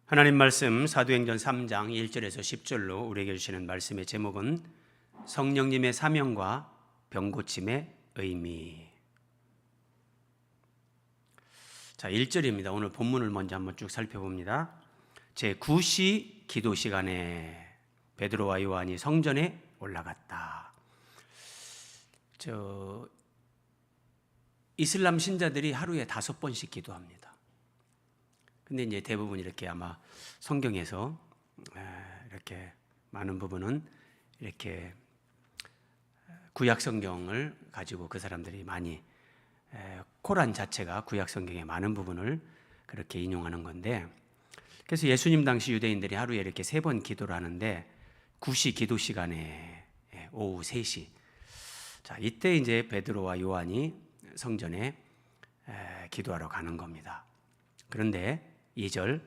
하나님 말씀 사도행전 3장 1절에서 10절로 우리에게 주시는 말씀의 제목은 성령님의 사명과 병고침의 의미. 자, 1절입니다. 오늘 본문을 먼저 한번 쭉 살펴봅니다. 제9시 기도 시간에 베드로와 요한이 성전에 올라갔다. 이슬람 신자들이 하루에 5번씩 기도합니다. 근데 이제 대부분 이렇게 아마 성경에서 이렇게 많은 부분은 이렇게 구약 성경을 가지고 그 사람들이 많이 코란 자체가 구약 성경의 많은 부분을 그렇게 인용하는 건데, 그래서 예수님 당시 유대인들이 하루에 이렇게 3번 기도를 하는데 9시 기도 시간에 오후 3시, 자 이때 이제 베드로와 요한이 성전에 기도하러 가는 겁니다. 그런데 2절,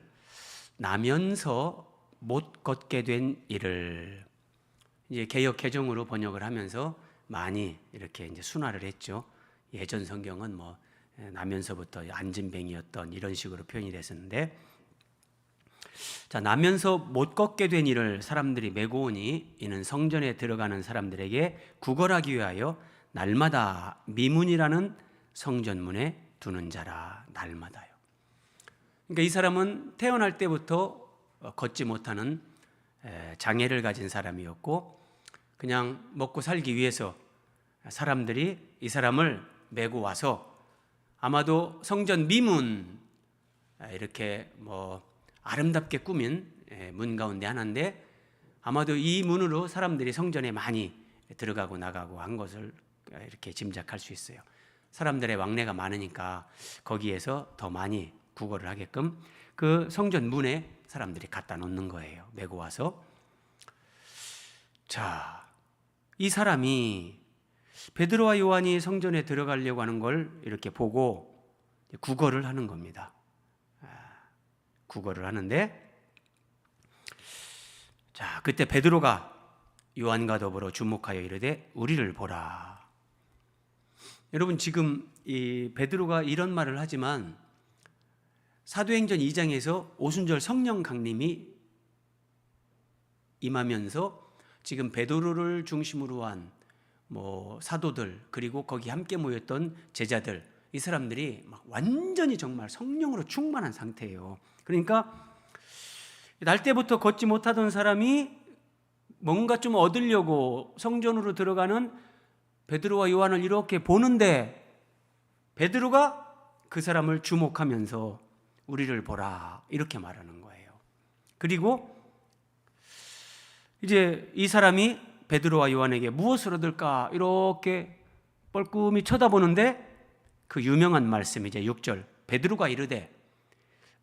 나면서 못 걷게 된 이를, 이제 개역 개정으로 번역을 하면서 많이 이렇게 이제 순화를 했죠. 예전 성경은 뭐 나면서부터 안진뱅이였던 이런 식으로 표현이 됐었는데, 자 나면서 못 걷게 된 이를 사람들이 메고 오니 이는 성전에 들어가는 사람들에게 구걸하기 위하여 날마다 미문이라는 성전문에 두는 자라. 날마다요. 그러니까 이 사람은 태어날 때부터 걷지 못하는 장애를 가진 사람이었고, 그냥 먹고 살기 위해서 사람들이 이 사람을 메고 와서 아마도 성전 미문, 이렇게 뭐 아름답게 꾸민 문 가운데 하나인데, 아마도 이 문으로 사람들이 성전에 많이 들어가고 나가고 한 것을 이렇게 짐작할 수 있어요. 사람들의 왕래가 많으니까 거기에서 더 많이 구걸을 하게끔 그 성전 문에 사람들이 갖다 놓는 거예요. 메고 와서. 자, 이 사람이 베드로와 요한이 성전에 들어가려고 하는 걸 이렇게 보고 구걸을 하는 겁니다. 구걸을 하는데, 자 그때 베드로가 요한과 더불어 주목하여 이르되 우리를 보라. 여러분, 지금 이 베드로가 이런 말을 하지만 사도행전 2장에서 오순절 성령 강림이 임하면서 지금 베드로를 중심으로 한 뭐 사도들, 그리고 거기 함께 모였던 제자들, 이 사람들이 막 완전히 정말 성령으로 충만한 상태예요. 그러니까 날 때부터 걷지 못하던 사람이 뭔가 좀 얻으려고 성전으로 들어가는 베드로와 요한을 이렇게 보는데, 베드로가 그 사람을 주목하면서 우리를 보라 이렇게 말하는 거예요. 그리고 이제 이 사람이 베드로와 요한에게 무엇을 얻을까 이렇게 뻘쭘히 쳐다보는데, 그 유명한 말씀 이제 6절, 베드로가 이르되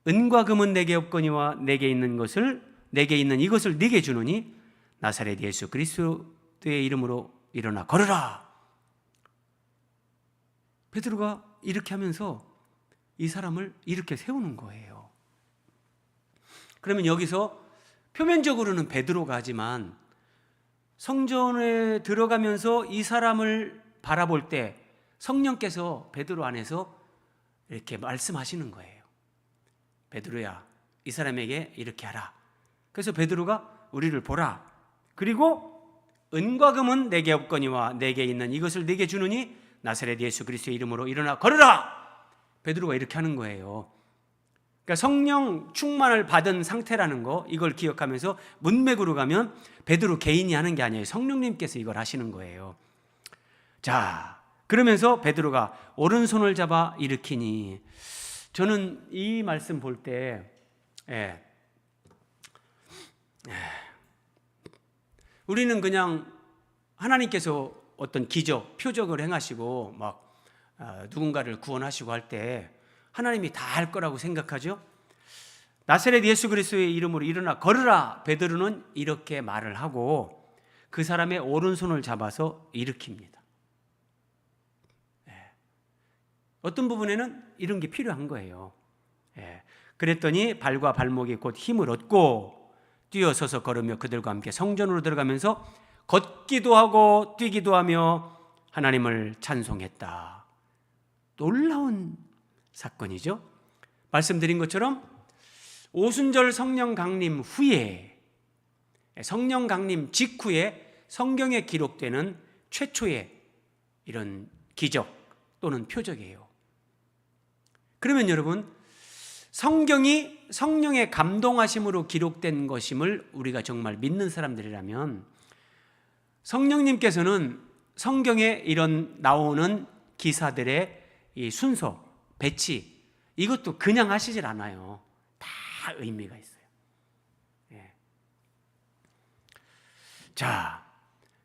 은과 금은 내게 없거니와 내게 있는 이것을 네게 주노니 나사렛 예수 그리스도의 이름으로 일어나 걸으라. 베드로가 이렇게 하면서 이 사람을 이렇게 세우는 거예요. 그러면 여기서 표면적으로는 베드로가 하지만 성전에 들어가면서 이 사람을 바라볼 때 성령께서 베드로 안에서 이렇게 말씀하시는 거예요. 베드로야, 이 사람에게 이렇게 하라. 그래서 베드로가 우리를 보라. 그리고 은과 금은 내게 없거니와 내게 있는 이것을 네게 주느니 나사렛 예수 그리스도의 이름으로 일어나 걸으라. 베드로가 이렇게 하는 거예요. 그러니까 성령 충만을 받은 상태라는 거, 이걸 기억하면서 문맥으로 가면 베드로 개인이 하는 게 아니에요. 성령님께서 이걸 하시는 거예요. 자, 그러면서 베드로가 오른손을 잡아 일으키니, 저는 이 말씀 볼 때 우리는 그냥 하나님께서 어떤 기적, 표적을 행하시고 막 누군가를 구원하시고 할 때 하나님이 다 할 거라고 생각하죠. 나사렛 예수 그리스도의 이름으로 일어나 걸으라. 베드로는 이렇게 말을 하고 그 사람의 오른손을 잡아서 일으킵니다. 어떤 부분에는 이런 게 필요한 거예요. 그랬더니 발과 발목이 곧 힘을 얻고 뛰어서서 걸으며 그들과 함께 성전으로 들어가면서 걷기도 하고 뛰기도 하며 하나님을 찬송했다. 놀라운 사건이죠. 말씀드린 것처럼 오순절 성령 강림 후에, 성령 강림 직후에 성경에 기록되는 최초의 이런 기적 또는 표적이에요. 그러면 여러분, 성경이 성령의 감동하심으로 기록된 것임을 우리가 정말 믿는 사람들이라면 성령님께서는 성경에 이런 나오는 기사들의 이 순서, 배치, 이것도 그냥 하시질 않아요. 다 의미가 있어요. 예. 자,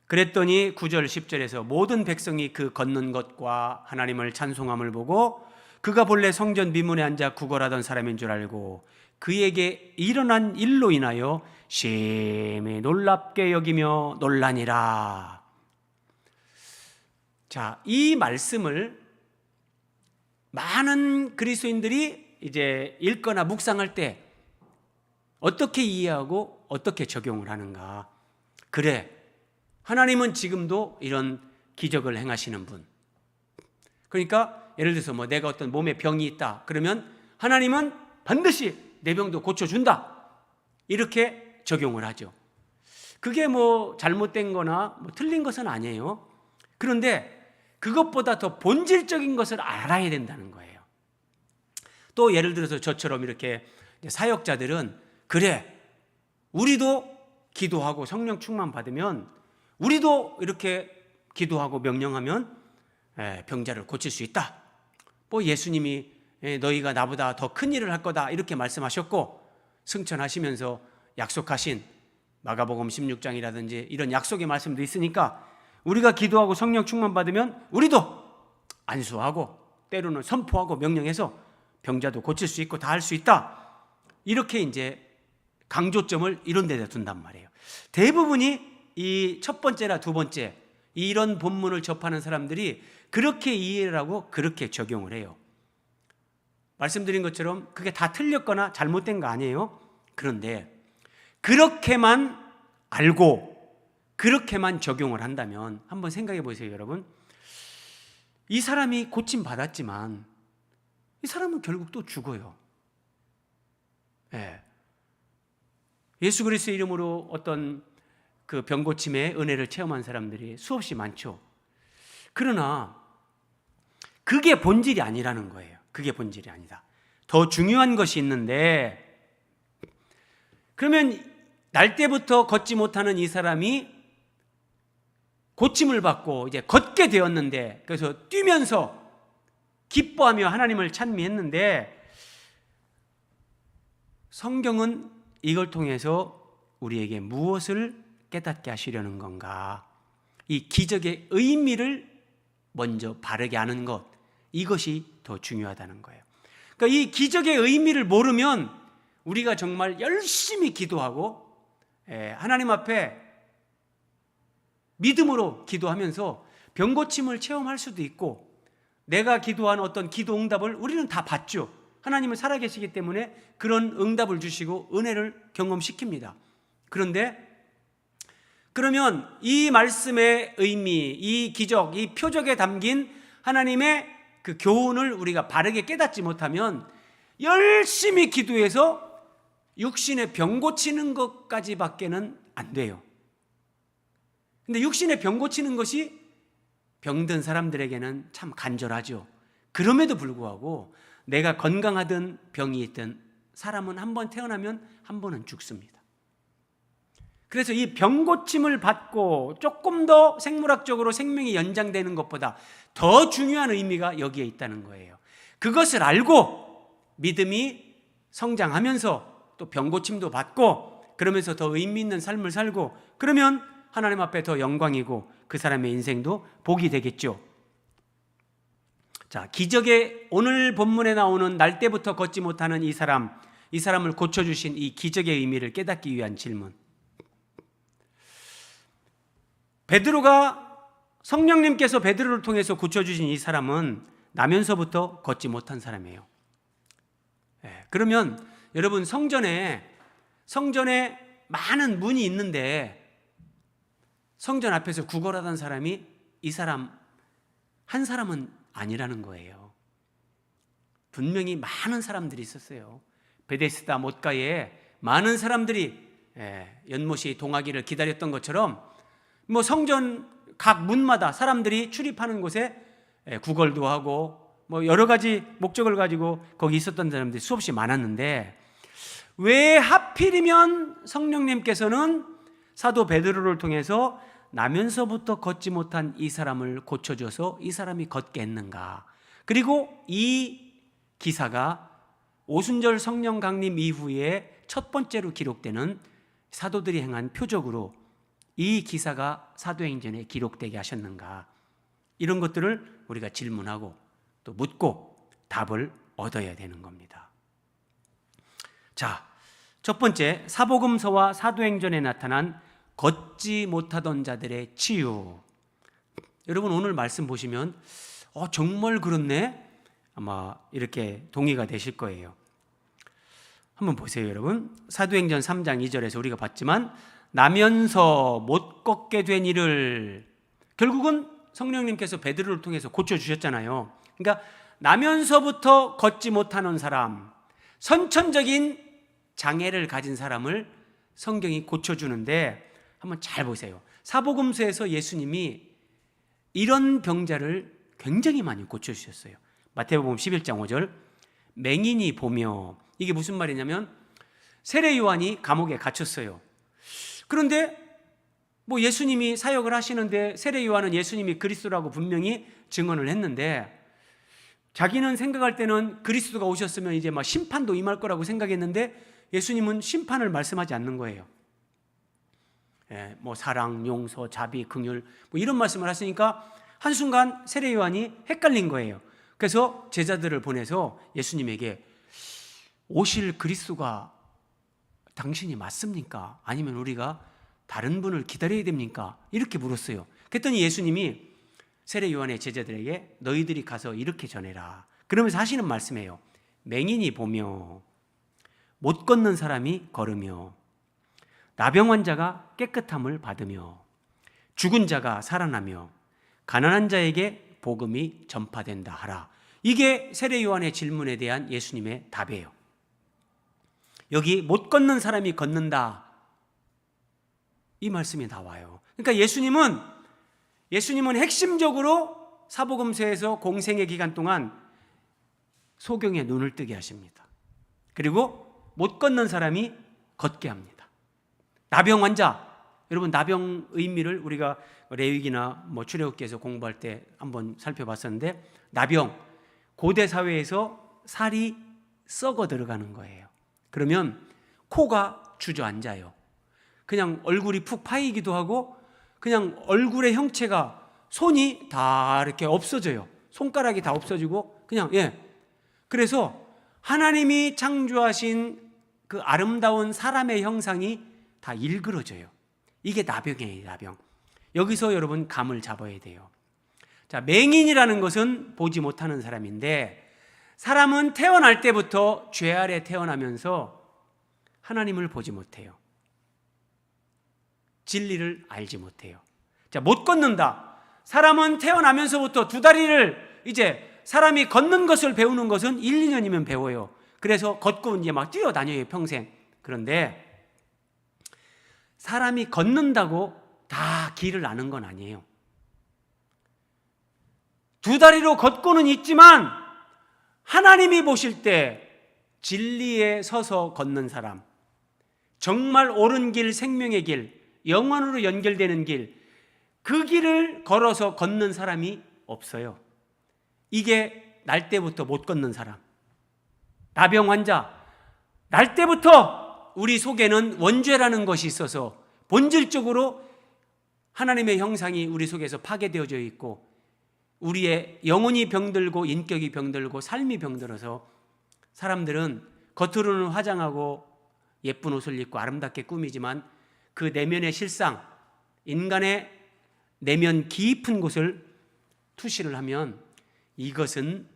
그랬더니 9절 10절에서 모든 백성이 그 걷는 것과 하나님을 찬송함을 보고 그가 본래 성전 미문에 앉아 구걸하던 사람인 줄 알고 그에게 일어난 일로 인하여 심히 놀랍게 여기며 놀라니라. 자, 이 말씀을 많은 그리스도인들이 이제 읽거나 묵상할 때 어떻게 이해하고 어떻게 적용을 하는가? 그래, 하나님은 지금도 이런 기적을 행하시는 분. 그러니까 예를 들어서 뭐 내가 어떤 몸에 병이 있다 그러면 하나님은 반드시 내 병도 고쳐준다, 이렇게 적용을 하죠. 그게 뭐 잘못된 거나 뭐 틀린 것은 아니에요. 그런데 그것보다 더 본질적인 것을 알아야 된다는 거예요. 또 예를 들어서 저처럼 이렇게 사역자들은 그래, 우리도 기도하고 성령 충만 받으면 우리도 이렇게 기도하고 명령하면 병자를 고칠 수 있다. 뭐 예수님이 너희가 나보다 더 큰 일을 할 거다 이렇게 말씀하셨고 승천하시면서 약속하신 마가복음 16장이라든지 이런 약속의 말씀도 있으니까 우리가 기도하고 성령 충만 받으면 우리도 안수하고 때로는 선포하고 명령해서 병자도 고칠 수 있고 다 할 수 있다. 이렇게 이제 강조점을 이런 데다 둔단 말이에요. 대부분이 이 첫 번째나 두 번째 이런 본문을 접하는 사람들이 그렇게 이해를 하고 그렇게 적용을 해요. 말씀드린 것처럼 그게 다 틀렸거나 잘못된 거 아니에요. 그런데 그렇게만 알고 그렇게만 적용을 한다면 한번 생각해 보세요, 여러분. 이 사람이 고침 받았지만 이 사람은 결국 또 죽어요. 예수 그리스도의 이름으로 어떤 그 병고침의 은혜를 체험한 사람들이 수없이 많죠. 그러나 그게 본질이 아니라는 거예요. 그게 본질이 아니다. 더 중요한 것이 있는데, 그러면 날 때부터 걷지 못하는 이 사람이 고침을 받고 이제 걷게 되었는데, 그래서 뛰면서 기뻐하며 하나님을 찬미했는데, 성경은 이걸 통해서 우리에게 무엇을 깨닫게 하시려는 건가? 이 기적의 의미를 먼저 바르게 아는 것, 이것이 더 중요하다는 거예요. 그러니까 이 기적의 의미를 모르면 우리가 정말 열심히 기도하고 하나님 앞에 믿음으로 기도하면서 병고침을 체험할 수도 있고, 내가 기도한 어떤 기도 응답을 우리는 다 받죠. 하나님은 살아계시기 때문에 그런 응답을 주시고 은혜를 경험시킵니다. 그런데 그러면 이 말씀의 의미, 이 기적, 이 표적에 담긴 하나님의 그 교훈을 우리가 바르게 깨닫지 못하면 열심히 기도해서 육신의 병 고치는 것까지밖에는 안 돼요. 근데 육신의 병 고치는 것이 병든 사람들에게는 참 간절하죠. 그럼에도 불구하고 내가 건강하든 병이 있든 사람은 한 번 태어나면 한 번은 죽습니다. 그래서 이 병 고침을 받고 조금 더 생물학적으로 생명이 연장되는 것보다 더 중요한 의미가 여기에 있다는 거예요. 그것을 알고 믿음이 성장하면서 또 병 고침도 받고 그러면서 더 의미 있는 삶을 살고, 그러면 하나님 앞에 더 영광이고 그 사람의 인생도 복이 되겠죠. 자, 기적의 오늘 본문에 나오는 날 때부터 걷지 못하는 이 사람을 고쳐주신 이 기적의 의미를 깨닫기 위한 질문. 성령님께서 베드로를 통해서 고쳐주신 이 사람은 나면서부터 걷지 못한 사람이에요. 그러면 여러분, 성전에 많은 문이 있는데 성전 앞에서 구걸하던 사람이 이 사람 한 사람은 아니라는 거예요. 분명히 많은 사람들이 있었어요. 베데스다 못가에 많은 사람들이 연못이 동하기를 기다렸던 것처럼 뭐 성전 각 문마다 사람들이 출입하는 곳에 구걸도 하고 뭐 여러 가지 목적을 가지고 거기 있었던 사람들이 수없이 많았는데, 왜 하필이면 성령님께서는 사도 베드로를 통해서 나면서부터 걷지 못한 이 사람을 고쳐줘서 이 사람이 걷게 했는가? 그리고 이 기사가 오순절 성령 강림 이후에 첫 번째로 기록되는 사도들이 행한 표적으로 이 기사가 사도행전에 기록되게 하셨는가? 이런 것들을 우리가 질문하고 또 묻고 답을 얻어야 되는 겁니다. 자, 첫 번째, 사복음서와 사도행전에 나타난 걷지 못하던 자들의 치유. 여러분 오늘 말씀 보시면 정말 그렇네? 아마 이렇게 동의가 되실 거예요. 한번 보세요, 여러분. 사도행전 3장 2절에서 우리가 봤지만 나면서 못 걷게 된 이를 결국은 성령님께서 베드로를 통해서 고쳐주셨잖아요. 그러니까 나면서부터 걷지 못하는 사람, 선천적인 장애를 가진 사람을 성경이 고쳐주는데 한번 잘 보세요. 사복음서에서 예수님이 이런 병자를 굉장히 많이 고쳐주셨어요. 마태복음 11장 5절, 맹인이 보며, 이게 무슨 말이냐면 세례 요한이 감옥에 갇혔어요. 그런데 뭐 예수님이 사역을 하시는데 세례 요한은 예수님이 그리스도라고 분명히 증언을 했는데, 자기는 생각할 때는 그리스도가 오셨으면 이제 막 심판도 임할 거라고 생각했는데 예수님은 심판을 말씀하지 않는 거예요. 뭐 사랑, 용서, 자비, 긍휼 뭐 이런 말씀을 하시니까 한순간 세례 요한이 헷갈린 거예요. 그래서 제자들을 보내서 예수님에게 오실 그리스도가 당신이 맞습니까? 아니면 우리가 다른 분을 기다려야 됩니까? 이렇게 물었어요. 그랬더니 예수님이 세례 요한의 제자들에게 너희들이 가서 이렇게 전해라. 그러면서 하시는 말씀이에요. 맹인이 보며, 못 걷는 사람이 걸으며, 나병 환자가 깨끗함을 받으며, 죽은 자가 살아나며, 가난한 자에게 복음이 전파된다 하라. 이게 세례 요한의 질문에 대한 예수님의 답이에요. 여기 못 걷는 사람이 걷는다, 이 말씀이 나와요. 그러니까 예수님은 핵심적으로 사복음서에서 공생의 기간 동안 소경의 눈을 뜨게 하십니다. 그리고 못 걷는 사람이 걷게 합니다. 나병 환자, 여러분 나병 의미를 우리가 레위기나 뭐 출애굽기에서 공부할 때 한번 살펴봤었는데, 나병, 고대 사회에서 살이 썩어 들어가는 거예요. 그러면 코가 주저앉아요. 그냥 얼굴이 푹 파이기도 하고 그냥 얼굴의 형체가, 손이 다 이렇게 없어져요. 손가락이 다 없어지고 그냥 그래서 하나님이 창조하신 그 아름다운 사람의 형상이 다 일그러져요. 이게 나병이에요, 나병. 여기서 여러분 감을 잡아야 돼요. 자, 맹인이라는 것은 보지 못하는 사람인데, 사람은 태어날 때부터 죄 아래 태어나면서 하나님을 보지 못해요. 진리를 알지 못해요. 자, 못 걷는다. 사람은 태어나면서부터 두 다리를, 이제 사람이 걷는 것을 배우는 것은 1, 2년이면 배워요. 그래서 걷고 이제 막 뛰어다녀요, 평생. 그런데 사람이 걷는다고 다 길을 아는 건 아니에요. 두 다리로 걷고는 있지만 하나님이 보실 때 진리에 서서 걷는 사람, 정말 옳은 길, 생명의 길, 영원으로 연결되는 길, 그 길을 걸어서 걷는 사람이 없어요. 이게 날 때부터 못 걷는 사람, 나병 환자, 날 때부터 우리 속에는 원죄라는 것이 있어서 본질적으로 하나님의 형상이 우리 속에서 파괴되어져 있고, 우리의 영혼이 병들고 인격이 병들고 삶이 병들어서 사람들은 겉으로는 화장하고 예쁜 옷을 입고 아름답게 꾸미지만 그 내면의 실상, 인간의 내면 깊은 곳을 투시를 하면 이것은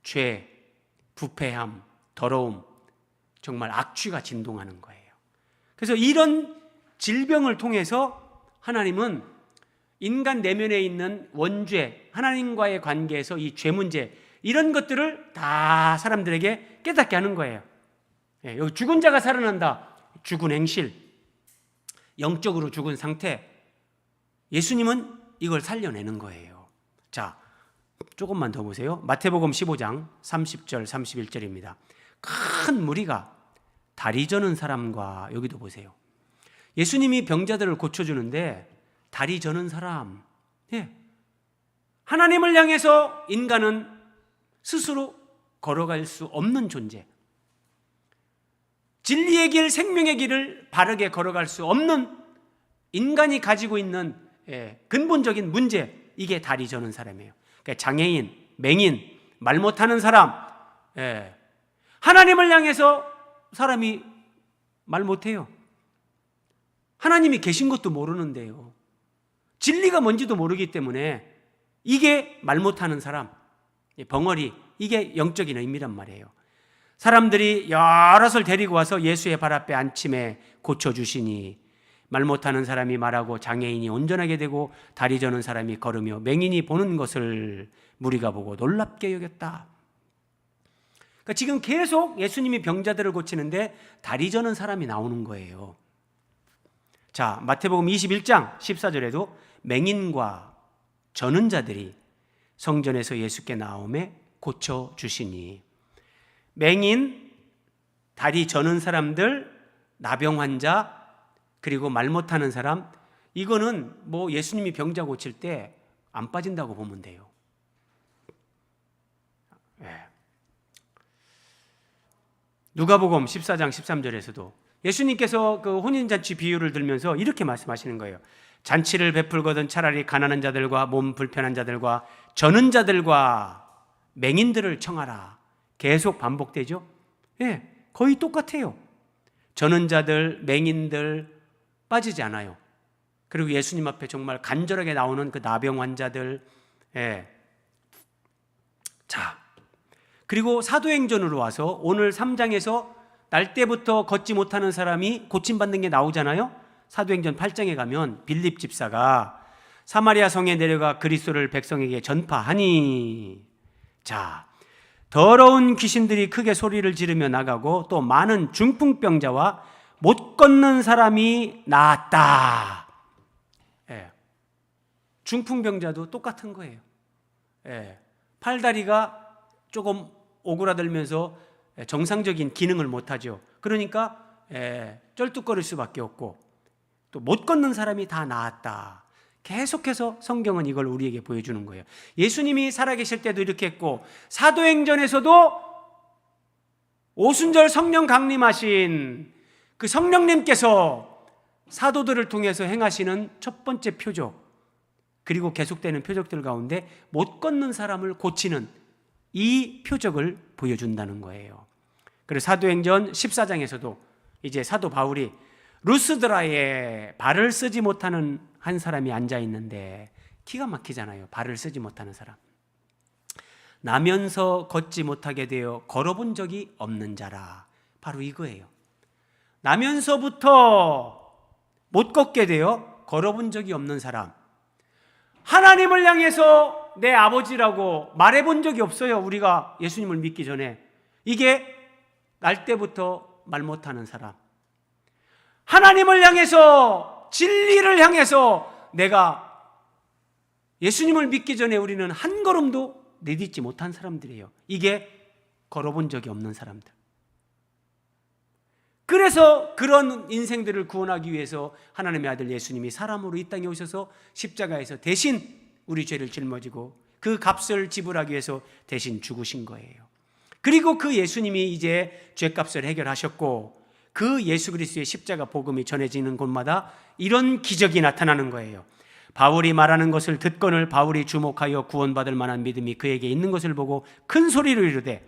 죄, 부패함, 더러움, 정말 악취가 진동하는 거예요. 그래서 이런 질병을 통해서 하나님은 인간 내면에 있는 원죄, 하나님과의 관계에서 이 죄 문제, 이런 것들을 다 사람들에게 깨닫게 하는 거예요. 여기 죽은 자가 살아난다. 죽은 행실, 영적으로 죽은 상태. 예수님은 이걸 살려내는 거예요. 자, 조금만 더 보세요. 마태복음 15장 30절 31절입니다. 큰 무리가 다리 저는 사람과, 여기도 보세요. 예수님이 병자들을 고쳐주는데 다리 저는 사람, 하나님을 향해서 인간은 스스로 걸어갈 수 없는 존재, 진리의 길, 생명의 길을 바르게 걸어갈 수 없는 인간이 가지고 있는 근본적인 문제, 이게 다리 저는 사람이에요. 그러니까 장애인, 맹인, 말 못하는 사람. 하나님을 향해서 사람이 말 못해요. 하나님이 계신 것도 모르는데요. 진리가 뭔지도 모르기 때문에 이게 말 못하는 사람, 벙어리, 이게 영적인 의미란 말이에요. 사람들이 여럿을 데리고 와서 예수의 발 앞에 앉힘에 고쳐주시니 말 못하는 사람이 말하고 장애인이 온전하게 되고 다리 저는 사람이 걸으며 맹인이 보는 것을 무리가 보고 놀랍게 여겼다. 그러니까 지금 계속 예수님이 병자들을 고치는데 다리 저는 사람이 나오는 거예요. 자, 마태복음 21장 14절에도 맹인과 저는 자들이 성전에서 예수께 나오매 고쳐주시니, 맹인, 다리 저는 사람들, 나병 환자, 그리고 말 못하는 사람, 이거는 뭐 예수님이 병자 고칠 때 안 빠진다고 보면 돼요. 누가복음 14장 13절에서도 예수님께서 그 혼인잔치 비유를 들면서 이렇게 말씀하시는 거예요. 잔치를 베풀거든 차라리 가난한 자들과 몸 불편한 자들과 저는 자들과 맹인들을 청하라. 계속 반복되죠? 거의 똑같아요. 저는 자들, 맹인들 빠지지 않아요. 그리고 예수님 앞에 정말 간절하게 나오는 그 나병 환자들. 자, 그리고 사도행전으로 와서 오늘 3장에서 날 때부터 걷지 못하는 사람이 고침받는 게 나오잖아요. 사도행전 8장에 가면 빌립 집사가 사마리아 성에 내려가 그리스도를 백성에게 전파하니, 자, 더러운 귀신들이 크게 소리를 지르며 나가고 또 많은 중풍병자와 못 걷는 사람이 나았다. 중풍병자도 똑같은 거예요. 팔다리가 조금 오그라들면서 정상적인 기능을 못하죠. 그러니까 쩔뚝거릴 수밖에 없고, 또 못 걷는 사람이 다 나았다. 계속해서 성경은 이걸 우리에게 보여주는 거예요. 예수님이 살아계실 때도 이렇게 했고, 사도행전에서도 오순절 성령 강림하신 그 성령님께서 사도들을 통해서 행하시는 첫 번째 표적, 그리고 계속되는 표적들 가운데 못 걷는 사람을 고치는 이 표적을 보여준다는 거예요. 그리고 사도행전 14장에서도 이제 사도 바울이 루스드라에 발을 쓰지 못하는 한 사람이 앉아 있는데, 기가 막히잖아요. 발을 쓰지 못하는 사람. 나면서 걷지 못하게 되어 걸어본 적이 없는 자라. 바로 이거예요. 나면서부터 못 걷게 되어 걸어본 적이 없는 사람. 하나님을 향해서 내 아버지라고 말해본 적이 없어요. 우리가 예수님을 믿기 전에. 이게 날 때부터 말 못하는 사람. 하나님을 향해서, 진리를 향해서 내가 예수님을 믿기 전에 우리는 한 걸음도 내딛지 못한 사람들이에요. 이게 걸어본 적이 없는 사람들. 그래서 그런 인생들을 구원하기 위해서 하나님의 아들 예수님이 사람으로 이 땅에 오셔서 십자가에서 대신 우리 죄를 짊어지고 그 값을 지불하기 위해서 대신 죽으신 거예요. 그리고 그 예수님이 이제 죄값을 해결하셨고, 그 예수 그리스도의 십자가 복음이 전해지는 곳마다 이런 기적이 나타나는 거예요. 바울이 말하는 것을 듣거늘 바울이 주목하여 구원받을 만한 믿음이 그에게 있는 것을 보고 큰 소리로 이르되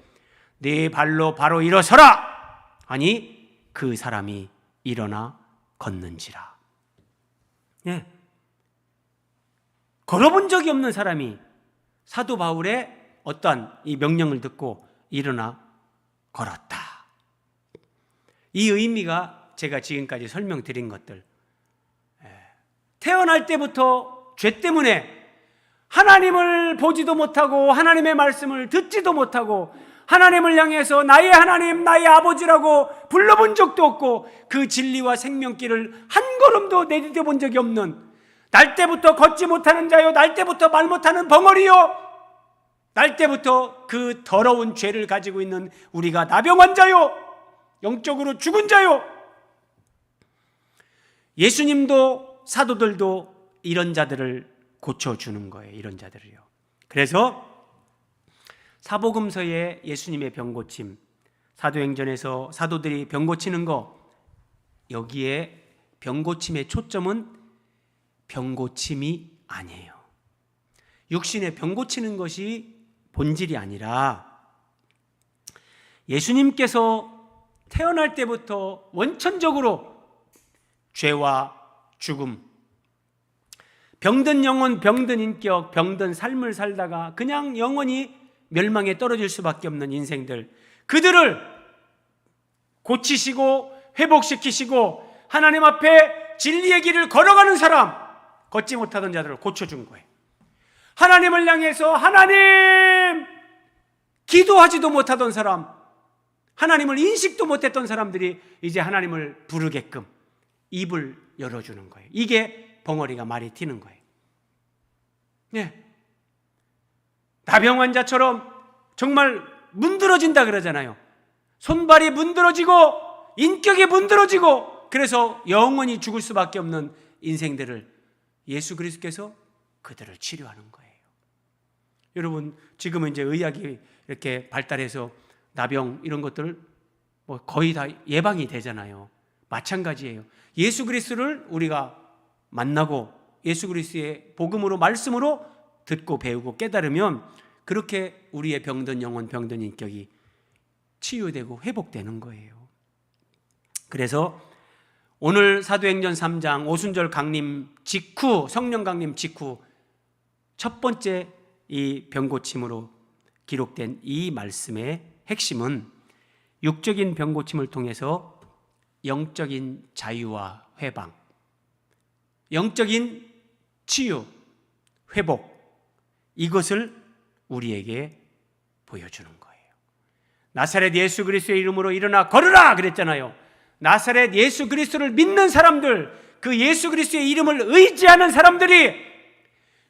네 발로 바로 일어서라 하니 그 사람이 일어나 걷는지라. 걸어본 적이 없는 사람이 사도 바울의 어떠한 이 명령을 듣고 일어나 걸었다. 이 의미가 제가 지금까지 설명드린 것들, 태어날 때부터 죄 때문에 하나님을 보지도 못하고 하나님의 말씀을 듣지도 못하고 하나님을 향해서 나의 하나님, 나의 아버지라고 불러본 적도 없고 그 진리와 생명길을 한 걸음도 내디뎌 본 적이 없는, 날 때부터 걷지 못하는 자요, 날 때부터 말 못하는 벙어리요, 날 때부터 그 더러운 죄를 가지고 있는 우리가 나병 자요, 영적으로 죽은 자요. 예수님도 사도들도 이런 자들을 고쳐주는 거예요. 이런 자들을요. 그래서 사복음서에 예수님의 병고침, 사도행전에서 사도들이 병고치는 거, 여기에 병고침의 초점은 병고침이 아니에요. 육신의 병고치는 것이 본질이 아니라 예수님께서 태어날 때부터 원천적으로 죄와 죽음, 병든 영혼, 병든 인격, 병든 삶을 살다가 그냥 영원히 멸망에 떨어질 수밖에 없는 인생들, 그들을 고치시고 회복시키시고 하나님 앞에 진리의 길을 걸어가는 사람, 걷지 못하던 자들을 고쳐준 거예요. 하나님을 향해서 하나님 기도하지도 못하던 사람, 하나님을 인식도 못했던 사람들이 이제 하나님을 부르게끔 입을 열어주는 거예요. 이게 벙어리가 말이 튀는 거예요. 네. 나병 환자처럼 정말 문드러진다 그러잖아요. 손발이 문드러지고 인격이 문드러지고 그래서 영원히 죽을 수밖에 없는 인생들을 예수 그리스도께서 그들을 치료하는 거예요. 여러분, 지금은 이제 의학이 이렇게 발달해서 나병 이런 것들 뭐 거의 다 예방이 되잖아요. 마찬가지예요. 예수 그리스도를 우리가 만나고 예수 그리스도의 복음으로 말씀으로 듣고 배우고 깨달으면 그렇게 우리의 병든 영혼, 병든 인격이 치유되고 회복되는 거예요. 그래서 오늘 사도행전 3장 오순절 강림 직후, 성령 강림 직후 첫 번째 이 병고침으로 기록된 이 말씀의 핵심은 육적인 병고침을 통해서 영적인 자유와 회방, 영적인 치유, 회복, 이것을 우리에게 보여주는 거예요. 나사렛 예수 그리스도의 이름으로 일어나 걸으라 그랬잖아요. 나사렛 예수 그리스도를 믿는 사람들, 그 예수 그리스도의 이름을 의지하는 사람들이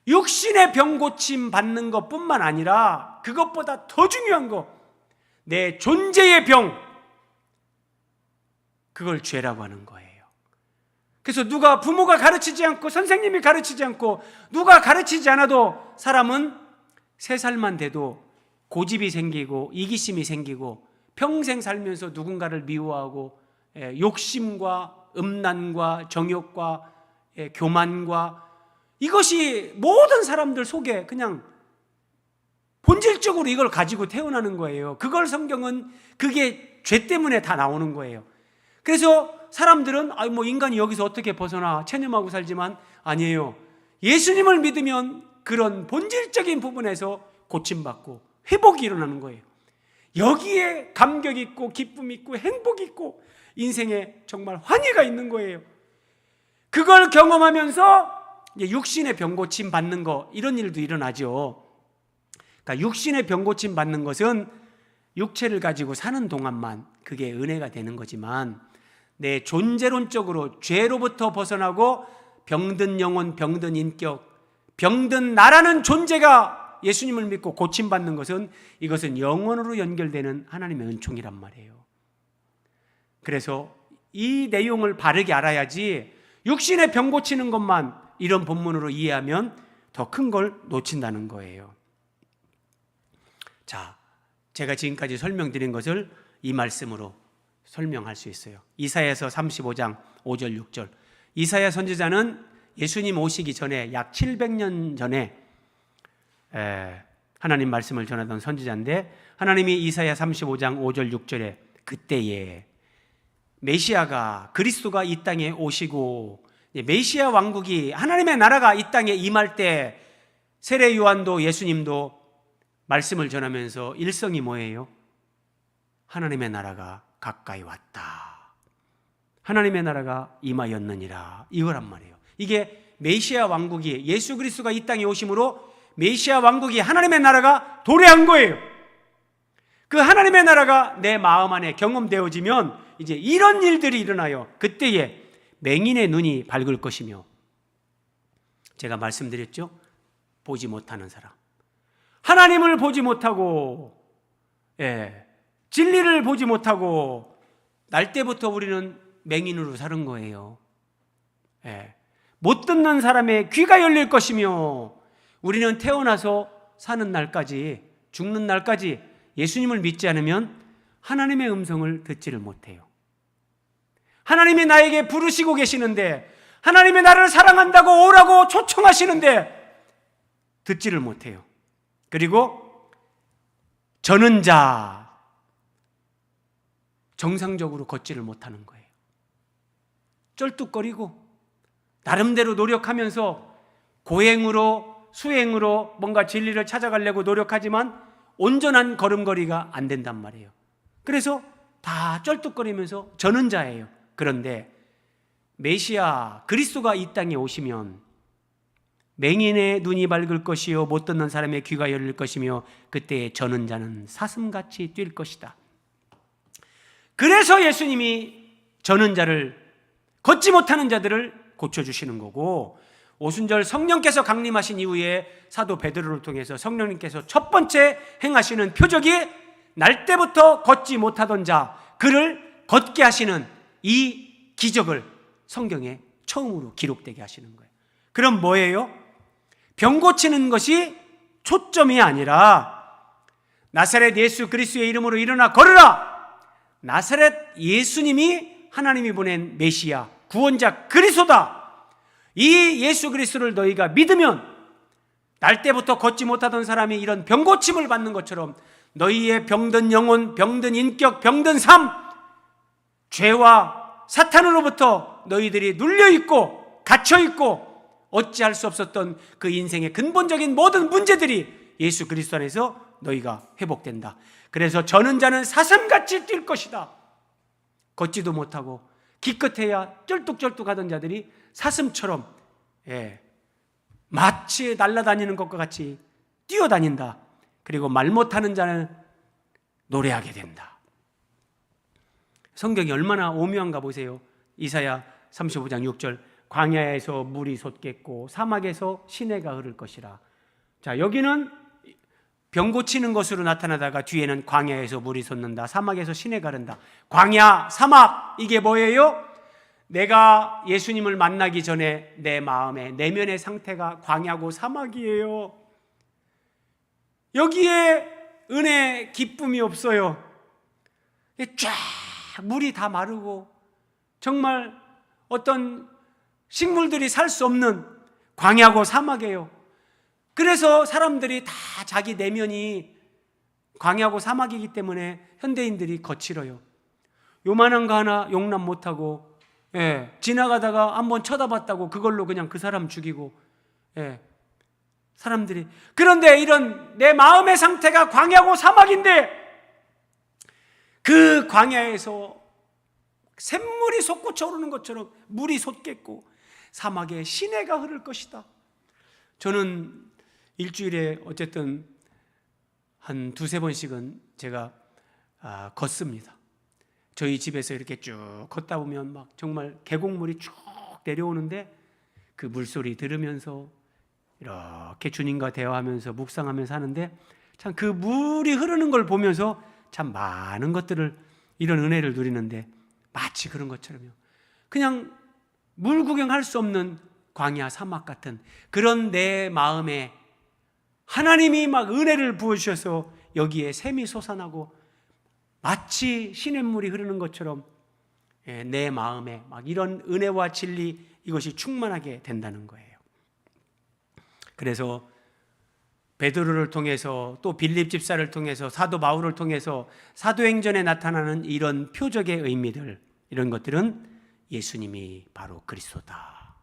육신의 병 고침 받는 것뿐만 아니라 그것보다 더 중요한 거, 내 존재의 병, 그걸 죄라고 하는 거예요. 그래서 누가 부모가 가르치지 않고 선생님이 가르치지 않고 누가 가르치지 않아도 사람은 3살만 돼도 고집이 생기고 이기심이 생기고 평생 살면서 누군가를 미워하고 욕심과 음란과 정욕과 교만과 이것이 모든 사람들 속에 그냥 본질적으로 이걸 가지고 태어나는 거예요. 그걸 성경은 그게 죄 때문에 다 나오는 거예요. 그래서 사람들은 뭐 인간이 여기서 어떻게 벗어나 체념하고 살지만 아니에요. 예수님을 믿으면 그런 본질적인 부분에서 고침받고 회복이 일어나는 거예요. 여기에 감격 있고 기쁨 있고 행복 있고 인생에 정말 환희가 있는 거예요. 그걸 경험하면서 육신의 병고침 받는 거, 이런 일도 일어나죠. 그러니까 육신의 병고침 받는 것은 육체를 가지고 사는 동안만 그게 은혜가 되는 거지만 내 존재론적으로 죄로부터 벗어나고 병든 영혼, 병든 인격, 병든 나라는 존재가 예수님을 믿고 고침받는 것은 이것은 영원으로 연결되는 하나님의 은총이란 말이에요. 그래서 이 내용을 바르게 알아야지 육신의 병 고치는 것만 이런 본문으로 이해하면 더 큰 걸 놓친다는 거예요. 자, 제가 지금까지 설명드린 것을 이 말씀으로 설명할 수 있어요. 이사야서 35장 5절 6절. 이사야 선지자는 예수님 오시기 전에 약 700년 전에 하나님 말씀을 전하던 선지자인데 하나님이 이사야 35장 5절 6절에 그때에 메시아가 그리스도가 이 땅에 오시고 메시아 왕국이 하나님의 나라가 이 땅에 임할 때 세례 요한도 예수님도 말씀을 전하면서 일성이 뭐예요? 하나님의 나라가 가까이 왔다. 하나님의 나라가 임하였느니라. 이거란 말이에요. 이게 메시아 왕국이 예수 그리스도가 이 땅에 오심으로 메시아 왕국이 하나님의 나라가 도래한 거예요. 그 하나님의 나라가 내 마음 안에 경험되어지면 이제 이런 일들이 일어나요. 그때에 맹인의 눈이 밝을 것이며, 제가 말씀드렸죠? 보지 못하는 사람, 하나님을 보지 못하고, 진리를 보지 못하고 날 때부터 우리는 맹인으로 사는 거예요. 못 듣는 사람의 귀가 열릴 것이며, 우리는 태어나서 사는 날까지, 죽는 날까지 예수님을 믿지 않으면 하나님의 음성을 듣지를 못해요. 하나님이 나에게 부르시고 계시는데, 하나님이 나를 사랑한다고 오라고 초청하시는데 듣지를 못해요. 그리고 저는 자, 정상적으로 걷지를 못하는 거예요. 쩔뚝거리고 나름대로 노력하면서 고행으로 수행으로 뭔가 진리를 찾아가려고 노력하지만 온전한 걸음걸이가 안 된단 말이에요. 그래서 다 쩔뚝거리면서 저는 자예요. 그런데 메시아 그리스도가 이 땅에 오시면 맹인의 눈이 밝을 것이요 못 듣는 사람의 귀가 열릴 것이며, 그때 저는 자는 사슴같이 뛸 것이다. 그래서 예수님이 저는 자를, 걷지 못하는 자들을 고쳐주시는 거고, 오순절 성령께서 강림하신 이후에 사도 베드로를 통해서 성령님께서 첫 번째 행하시는 표적이 날 때부터 걷지 못하던 자, 그를 걷게 하시는 이 기적을 성경에 처음으로 기록되게 하시는 거예요. 그럼 뭐예요? 병 고치는 것이 초점이 아니라 나사렛 예수 그리스도의 이름으로 일어나 걸으라! 나사렛 예수님이 하나님이 보낸 메시아, 구원자 그리스도다! 이 예수 그리스도를 너희가 믿으면 날 때부터 걷지 못하던 사람이 이런 병고침을 받는 것처럼 너희의 병든 영혼, 병든 인격, 병든 삶, 죄와 사탄으로부터 너희들이 눌려있고 갇혀있고 어찌할 수 없었던 그 인생의 근본적인 모든 문제들이 예수 그리스도 안에서 너희가 회복된다. 그래서 저는 자는 사슴같이 뛸 것이다. 걷지도 못하고 기껏해야 쩔뚝쩔뚝하던 자들이 사슴처럼 마치 날아다니는 것과 같이 뛰어다닌다. 그리고 말 못하는 자는 노래하게 된다. 성경이 얼마나 오묘한가 보세요. 이사야 35장 6절, 광야에서 물이 솟겠고 사막에서 시내가 흐를 것이라. 자, 여기는 병 고치는 것으로 나타나다가 뒤에는 광야에서 물이 솟는다, 사막에서 시내가 흐른다. 광야, 사막, 이게 뭐예요? 내가 예수님을 만나기 전에 내 마음의 내면의 상태가 광야고 사막이에요. 여기에 은혜, 기쁨이 없어요. 쫙 물이 다 마르고 정말 어떤 식물들이 살 수 없는 광야고 사막이에요. 그래서 사람들이 다 자기 내면이 광야고 사막이기 때문에 현대인들이 거칠어요. 요만한 거 하나 용납 못하고, 지나가다가 한번 쳐다봤다고 그걸로 그냥 그 사람 죽이고, 사람들이. 그런데 이런 내 마음의 상태가 광야고 사막인데 그 광야에서 샘물이 솟구쳐 오르는 것처럼 물이 솟겠고 사막에 시내가 흐를 것이다. 저는 일주일에 어쨌든 한 두세 번씩은 제가 걷습니다. 저희 집에서 이렇게 쭉 걷다 보면 막 정말 계곡물이 쭉 내려오는데 그 물소리 들으면서 이렇게 주님과 대화하면서 묵상하면서 하는데, 참 그 물이 흐르는 걸 보면서 참 많은 것들을, 이런 은혜를 누리는데 마치 그런 것처럼요. 그냥 물 구경할 수 없는 광야 사막 같은 그런 내 마음에 하나님이 막 은혜를 부어주셔서 여기에 샘이 솟아나고 마치 시냇물이 흐르는 것처럼 내 마음에 막 이런 은혜와 진리, 이것이 충만하게 된다는 거예요. 그래서 베드로를 통해서 또 빌립 집사를 통해서 사도 바울을 통해서 사도행전에 나타나는 이런 표적의 의미들, 이런 것들은 예수님이 바로 그리스도다.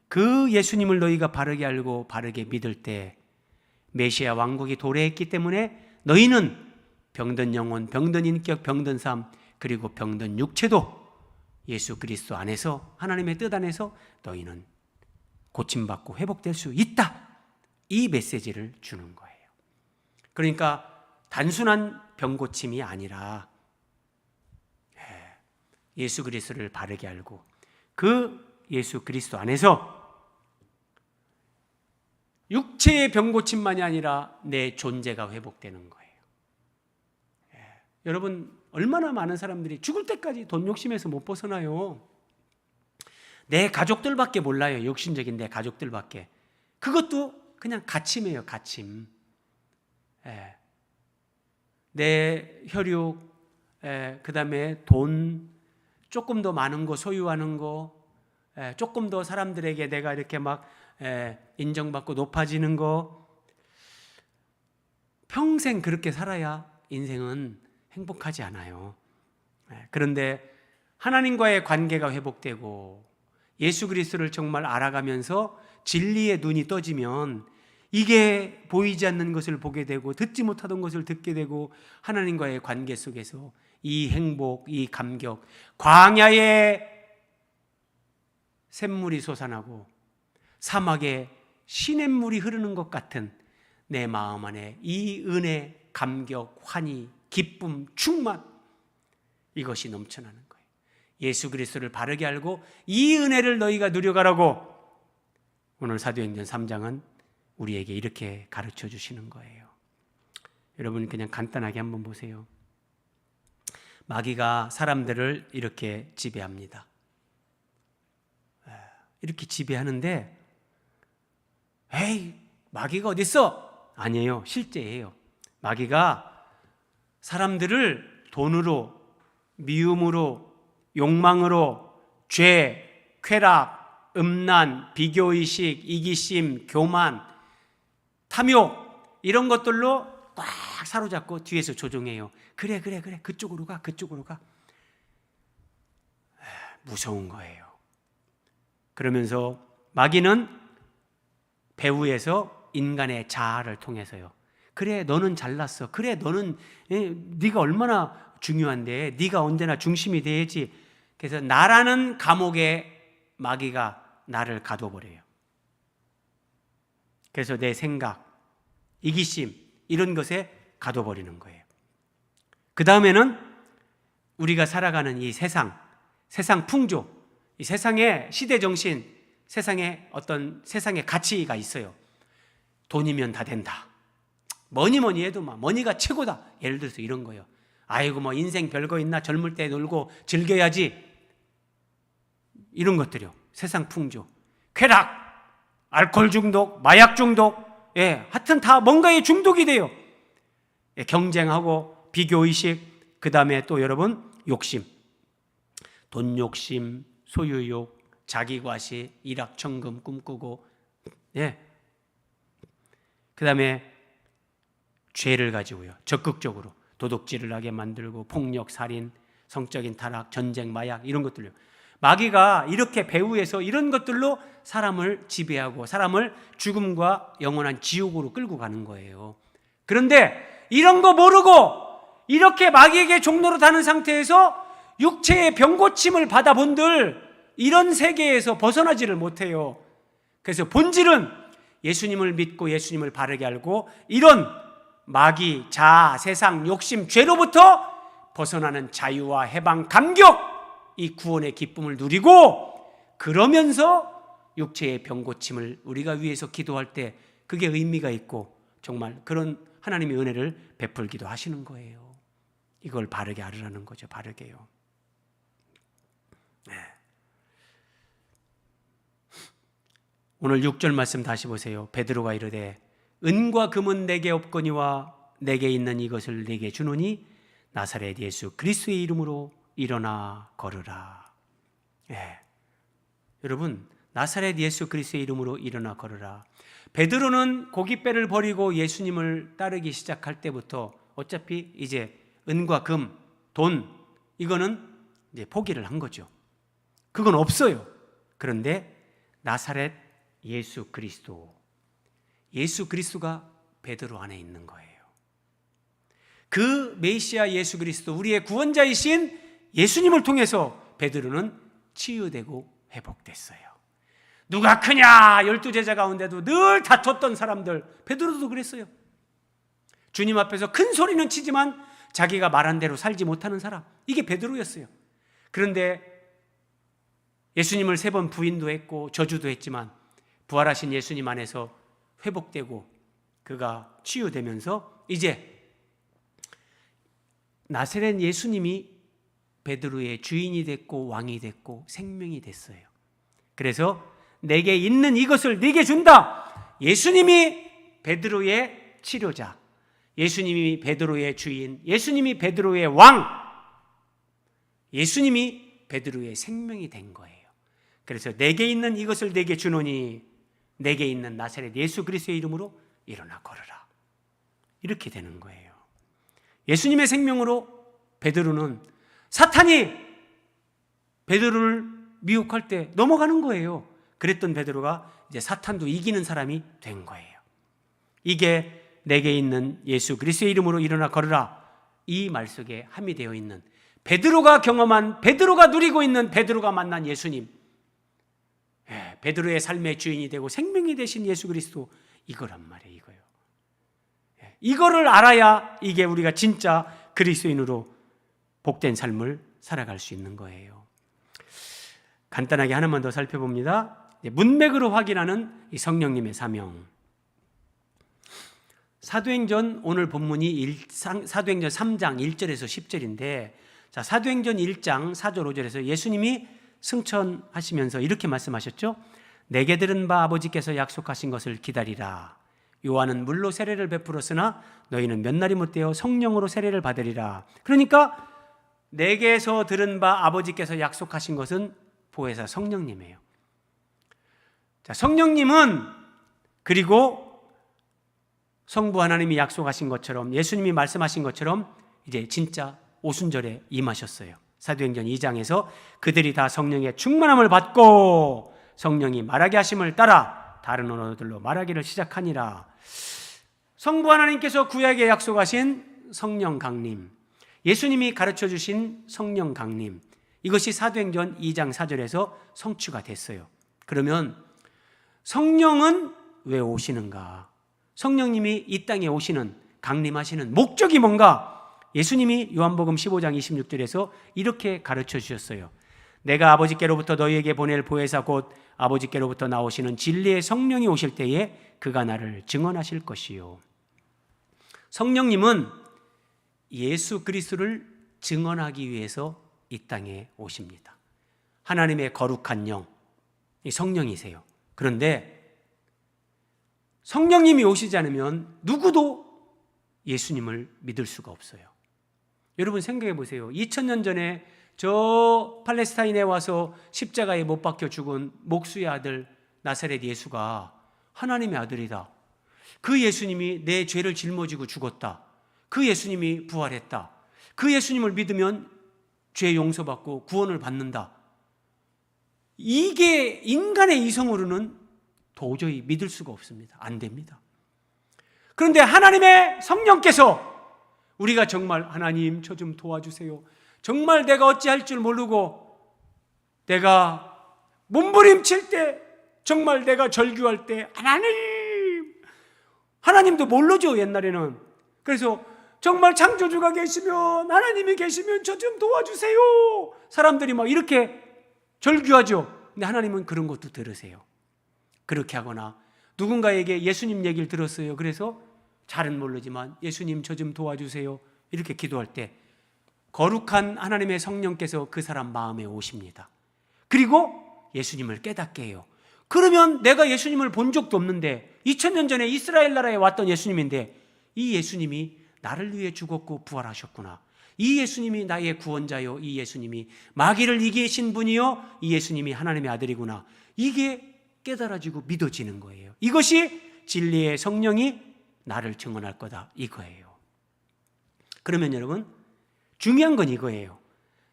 그 예수님을 너희가 바르게 알고 바르게 믿을 때 메시아 왕국이 도래했기 때문에 너희는 병든 영혼, 병든 인격, 병든 삶, 그리고 병든 육체도 예수 그리스도 안에서, 하나님의 뜻 안에서 너희는 고침받고 회복될 수 있다. 이 메시지를 주는 거예요. 그러니까 단순한 병 고침이 아니라 예수 그리스도를 바르게 알고 그 예수 그리스도 안에서 육체의 병 고침만이 아니라 내 존재가 회복되는 거예요. 여러분, 얼마나 많은 사람들이 죽을 때까지 돈 욕심에서 못 벗어나요. 내 가족들밖에 몰라요. 욕심적인 내 가족들밖에. 그것도 그냥 가침이에요. 가침. 내 혈육, 그 다음에 돈, 조금 더 많은 거 소유하는 거, 조금 더 사람들에게 내가 이렇게 막 인정받고 높아지는 거, 평생 그렇게 살아야 인생은 행복하지 않아요. 그런데 하나님과의 관계가 회복되고 예수 그리스도를 정말 알아가면서 진리의 눈이 떠지면 이게 보이지 않는 것을 보게 되고 듣지 못하던 것을 듣게 되고 하나님과의 관계 속에서 이 행복, 이 감격, 광야에 샘물이 솟아나고 사막에 시냇물이 흐르는 것 같은 내 마음 안에 이 은혜, 감격, 환희, 기쁨, 충만, 이것이 넘쳐나는 거예요. 예수 그리스도를 바르게 알고 이 은혜를 너희가 누려가라고 오늘 사도행전 3장은 우리에게 이렇게 가르쳐 주시는 거예요. 여러분, 그냥 간단하게 한번 보세요. 마귀가 사람들을 이렇게 지배합니다. 이렇게 지배하는데 에이, 마귀가 어디 있어? 아니에요. 실제예요. 마귀가 사람들을 돈으로, 미움으로, 욕망으로, 죄, 쾌락, 음란, 비교의식, 이기심, 교만, 탐욕, 이런 것들로 꽉 사로잡고 뒤에서 조종해요. 그래 그쪽으로 가. 무서운 거예요. 그러면서 마귀는 배후에서 인간의 자아를 통해서요, 그래 너는 잘났어, 그래 너는 네가 얼마나 중요한데, 네가 언제나 중심이 돼야지. 그래서 나라는 감옥에 마귀가 나를 가둬버려요. 그래서 내 생각, 이기심, 이런 것에 가둬버리는 거예요. 그 다음에는 우리가 살아가는 이 세상 풍조, 이 세상의 시대정신, 세상에 어떤 세상의 가치가 있어요. 돈이면 다 된다. 뭐니 해도 막 머니가 최고다. 예를 들어서 이런 거예요. 아이고 뭐 인생 별거 있나, 젊을 때 놀고 즐겨야지. 이런 것들이요. 세상 풍조, 쾌락, 알코올 중독, 마약 중독, 하여튼 다 뭔가에 중독이 돼요. 경쟁하고 비교의식, 그 다음에 또 여러분 욕심, 돈 욕심, 소유욕, 자기과시, 일확천금 꿈꾸고, 그 다음에 죄를 가지고요, 적극적으로 도둑질을 하게 만들고 폭력, 살인, 성적인 타락, 전쟁, 마약, 이런 것들요. 마귀가 이렇게 배후에서 이런 것들로 사람을 지배하고 사람을 죽음과 영원한 지옥으로 끌고 가는 거예요. 그런데 이런 거 모르고 이렇게 마귀에게 종로로 다는 상태에서 육체의 병고침을 받아본들 이런 세계에서 벗어나지를 못해요. 그래서 본질은 예수님을 믿고 예수님을 바르게 알고 이런 마귀, 자아, 세상, 욕심, 죄로부터 벗어나는 자유와 해방, 감격, 이 구원의 기쁨을 누리고, 그러면서 육체의 병고침을 우리가 위해서 기도할 때 그게 의미가 있고 정말 그런 하나님의 은혜를 베풀기도 하시는 거예요. 이걸 바르게 알으라는 거죠. 바르게요. 오늘 6절 말씀 다시 보세요. 베드로가 이르되 은과 금은 내게 없거니와 내게 있는 이것을 내게 주노니 나사렛 예수 그리스도의 이름으로 일어나 걸으라. 여러분, 나사렛 예수 그리스도의 이름으로 일어나 걸으라. 베드로는 고깃배를 버리고 예수님을 따르기 시작할 때부터 어차피 이제 은과 금, 돈, 이거는 이제 포기를 한 거죠. 그건 없어요. 그런데 나사렛 예수 그리스도, 예수 그리스도가 베드로 안에 있는 거예요. 그 메시아 예수 그리스도, 우리의 구원자이신 예수님을 통해서 베드로는 치유되고 회복됐어요. 누가 크냐? 12제자 가운데도 늘 다퉜던 사람들, 베드로도 그랬어요. 주님 앞에서 큰 소리는 치지만 자기가 말한 대로 살지 못하는 사람, 이게 베드로였어요. 그런데 예수님을 3번 부인도 했고 저주도 했지만 부활하신 예수님 안에서 회복되고 그가 치유되면서 이제 나사렛 예수님이 베드로의 주인이 됐고 왕이 됐고 생명이 됐어요. 그래서 내게 있는 이것을 네게 준다. 예수님이 베드로의 치료자, 예수님이 베드로의 주인, 예수님이 베드로의 왕, 예수님이 베드로의 생명이 된 거예요. 그래서 내게 있는 이것을 네게 주노니 내게 있는 나사렛 예수 그리스도의 이름으로 일어나 걸으라. 이렇게 되는 거예요. 예수님의 생명으로 베드로는 사탄이 베드로를 미혹할 때 넘어가는 거예요. 그랬던 베드로가 이제 사탄도 이기는 사람이 된 거예요. 이게 내게 있는 예수 그리스도의 이름으로 일어나 걸으라. 이 말 속에 함이 되어 있는 베드로가 경험한, 베드로가 누리고 있는, 베드로가 만난 예수님, 베드로의 삶의 주인이 되고 생명이 되신 예수 그리스도, 이거란 말이에요. 이거요. 이거를 알아야 이게 우리가 진짜 그리스도인으로 복된 삶을 살아갈 수 있는 거예요. 간단하게 하나만 더 살펴봅니다. 문맥으로 확인하는 이 성령님의 사명. 사도행전, 오늘 본문이 사도행전 3장 1절에서 10절인데, 자, 사도행전 1장 4절 5절에서 예수님이 승천하시면서 이렇게 말씀하셨죠. 내게 들은 바 아버지께서 약속하신 것을 기다리라. 요한은 물로 세례를 베풀었으나 너희는 몇 날이 못되어 성령으로 세례를 받으리라. 그러니까 내게서 들은 바 아버지께서 약속하신 것은 보혜사 성령님이에요. 자, 성령님은 그리고 성부 하나님이 약속하신 것처럼, 예수님이 말씀하신 것처럼 이제 진짜 오순절에 임하셨어요. 사도행전 2장에서 그들이 다 성령의 충만함을 받고 성령이 말하게 하심을 따라 다른 언어들로 말하기를 시작하니라. 성부 하나님께서 구약에 약속하신 성령 강림, 예수님이 가르쳐 주신 성령 강림, 이것이 사도행전 2장 4절에서 성취가 됐어요. 그러면 성령은 왜 오시는가? 성령님이 이 땅에 오시는, 강림하시는 목적이 뭔가? 예수님이 요한복음 15장 26절에서 이렇게 가르쳐 주셨어요. 내가 아버지께로부터 너희에게 보낼 보혜사 곧 아버지께로부터 나오시는 진리의 성령이 오실 때에 그가 나를 증언하실 것이요. 성령님은 예수 그리스도를 증언하기 위해서 이 땅에 오십니다. 하나님의 거룩한 영, 이 성령이세요. 그런데 성령님이 오시지 않으면 누구도 예수님을 믿을 수가 없어요. 여러분 생각해 보세요. 2000년 전에 저 팔레스타인에 와서 십자가에 못 박혀 죽은 목수의 아들 나사렛 예수가 하나님의 아들이다. 그 예수님이 내 죄를 짊어지고 죽었다. 그 예수님이 부활했다. 그 예수님을 믿으면 죄 용서받고 구원을 받는다. 이게 인간의 이성으로는 도저히 믿을 수가 없습니다. 안 됩니다. 그런데 하나님의 성령께서 우리가 정말 하나님 저 좀 도와주세요. 정말 내가 어찌할 줄 모르고 내가 몸부림칠 때, 정말 내가 절규할 때 하나님도 모르죠 옛날에는. 그래서 정말 창조주가 계시면, 하나님이 계시면 저 좀 도와주세요. 사람들이 막 이렇게 절규하죠. 근데 하나님은 그런 것도 들으세요. 그렇게 하거나 누군가에게 예수님 얘기를 들었어요. 그래서 잘은 모르지만 예수님 저 좀 도와주세요. 이렇게 기도할 때 거룩한 하나님의 성령께서 그 사람 마음에 오십니다. 그리고 예수님을 깨닫게 해요. 그러면 내가 예수님을 본 적도 없는데 2000년 전에 이스라엘 나라에 왔던 예수님인데 이 예수님이 나를 위해 죽었고 부활하셨구나. 이 예수님이 나의 구원자요. 이 예수님이 마귀를 이기신 분이요. 이 예수님이 하나님의 아들이구나. 이게 깨달아지고 믿어지는 거예요. 이것이 진리의 성령이 나를 증언할 거다, 이거예요. 그러면 여러분 중요한 건 이거예요.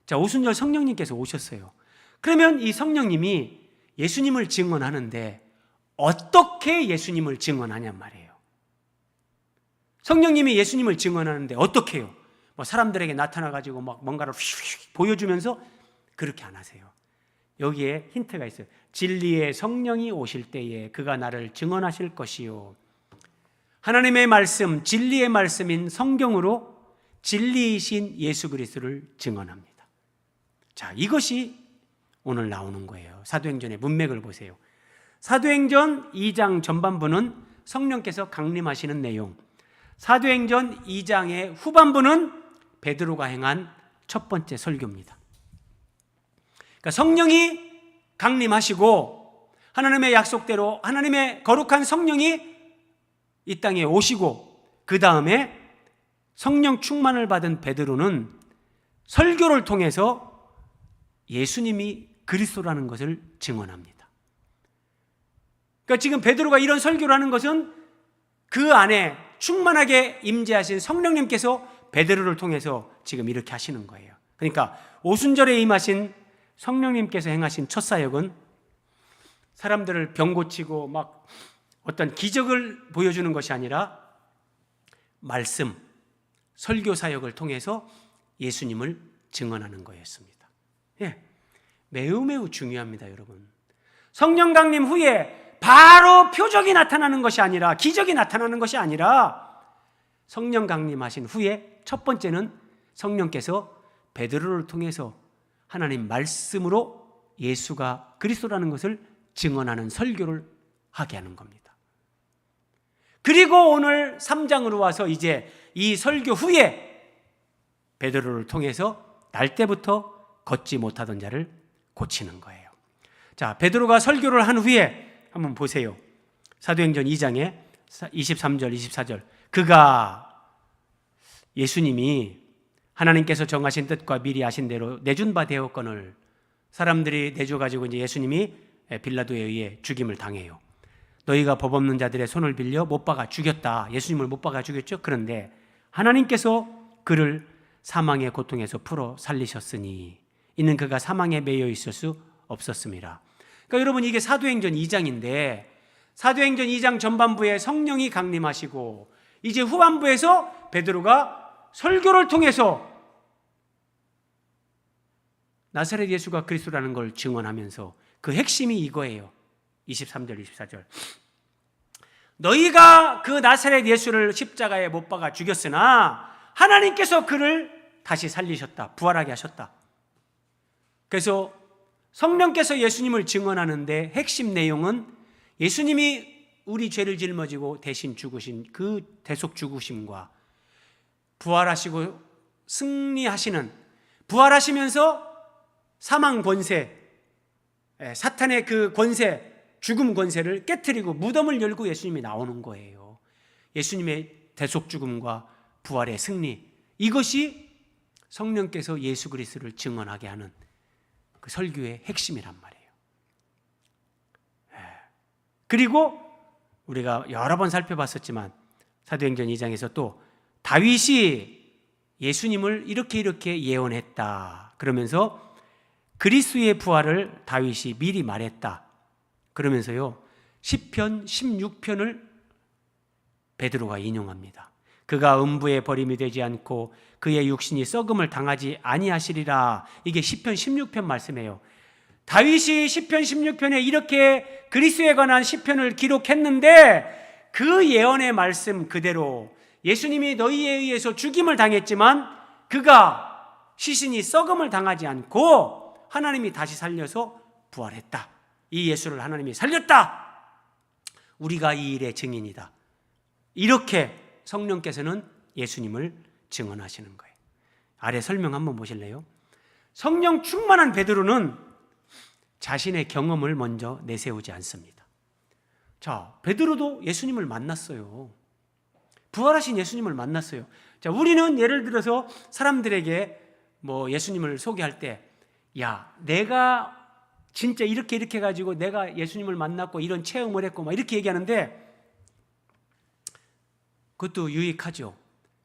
자, 오순절 성령님께서 오셨어요. 그러면 이 성령님이 예수님을 증언하는데 어떻게 예수님을 증언하냔 말이에요. 성령님이 예수님을 증언하는데 어떻게 해요? 뭐 사람들에게 나타나가지고 막 뭔가를 휙 보여주면서 그렇게 안 하세요. 여기에 힌트가 있어요. 진리의 성령이 오실 때에 그가 나를 증언하실 것이요. 하나님의 말씀, 진리의 말씀인 성경으로 진리이신 예수 그리스도를 증언합니다. 자, 이것이 오늘 나오는 거예요. 사도행전의 문맥을 보세요. 사도행전 2장 전반부는 성령께서 강림하시는 내용, 사도행전 2장의 후반부는 베드로가 행한 첫 번째 설교입니다. 그러니까 성령이 강림하시고 하나님의 약속대로 하나님의 거룩한 성령이 이 땅에 오시고 그 다음에 성령 충만을 받은 베드로는 설교를 통해서 예수님이 그리스도라는 것을 증언합니다. 그러니까 지금 베드로가 이런 설교를 하는 것은 그 안에 충만하게 임재하신 성령님께서 베드로를 통해서 지금 이렇게 하시는 거예요. 그러니까 오순절에 임하신 성령님께서 행하신 첫 사역은 사람들을 병 고치고 막 어떤 기적을 보여주는 것이 아니라 말씀, 설교 사역을 통해서 예수님을 증언하는 거였습니다. 예, 매우 중요합니다, 여러분. 성령 강림 후에 바로 표적이 나타나는 것이 아니라, 기적이 나타나는 것이 아니라 성령 강림하신 후에 첫 번째는 성령께서 베드로를 통해서 하나님 말씀으로 예수가 그리스도라는 것을 증언하는 설교를 하게 하는 겁니다. 그리고 오늘 3장으로 와서 이제 이 설교 후에 베드로를 통해서 날 때부터 걷지 못하던 자를 고치는 거예요. 자, 베드로가 설교를 한 후에 한번 보세요. 사도행전 2장에 23절, 24절. 그가 예수님이 하나님께서 정하신 뜻과 미리 아신 대로 내준 바 되었거늘, 사람들이 내줘가지고 이제 예수님이 빌라도에 의해 죽임을 당해요. 너희가 법 없는 자들의 손을 빌려 못 박아 죽였다. 예수님을 못 박아 죽였죠. 그런데 하나님께서 그를 사망의 고통에서 풀어 살리셨으니 이는 그가 사망에 매여 있을 수 없었습니다. 그러니까 여러분, 이게 사도행전 2장인데 사도행전 2장 전반부에 성령이 강림하시고 이제 후반부에서 베드로가 설교를 통해서 나사렛 예수가 그리스도라는 걸 증언하면서 그 핵심이 이거예요. 23절, 24절. 너희가 그 나사렛 예수를 십자가에 못 박아 죽였으나 하나님께서 그를 다시 살리셨다. 부활하게 하셨다. 그래서 성령께서 예수님을 증언하는데 핵심 내용은 예수님이 우리 죄를 짊어지고 대신 죽으신 그 대속 죽으심과 부활하시고 승리하시는, 부활하시면서 사망 권세, 사탄의 그 권세, 죽음 권세를 깨트리고 무덤을 열고 예수님이 나오는 거예요. 예수님의 대속 죽음과 부활의 승리, 이것이 성령께서 예수 그리스도를 증언하게 하는 그 설교의 핵심이란 말이에요. 그리고 우리가 여러 번 살펴봤었지만 사도행전 2장에서 또 다윗이 예수님을 이렇게 예언했다 그러면서 그리스도의 부활을 다윗이 미리 말했다 그러면서요, 시편 16편을 베드로가 인용합니다. 그가 음부에 버림이 되지 않고 그의 육신이 썩음을 당하지 아니하시리라. 이게 시편 16편 말씀이에요. 다윗이 시편 16편에 이렇게 그리스도에 관한 시편을 기록했는데 그 예언의 말씀 그대로 예수님이 너희에 의해서 죽임을 당했지만 그가 시신이 썩음을 당하지 않고 하나님이 다시 살려서 부활했다. 이 예수를 하나님이 살렸다. 우리가 이 일의 증인이다. 이렇게 성령께서는 예수님을 증언하시는 거예요. 아래 설명 한번 보실래요? 성령 충만한 베드로는 자신의 경험을 먼저 내세우지 않습니다. 자, 베드로도 예수님을 만났어요. 부활하신 예수님을 만났어요. 자, 우리는 예를 들어서 사람들에게 뭐 예수님을 소개할 때, 야, 내가 진짜 이렇게 해가지고 내가 예수님을 만났고 이런 체험을 했고 막 이렇게 얘기하는데 그것도 유익하죠.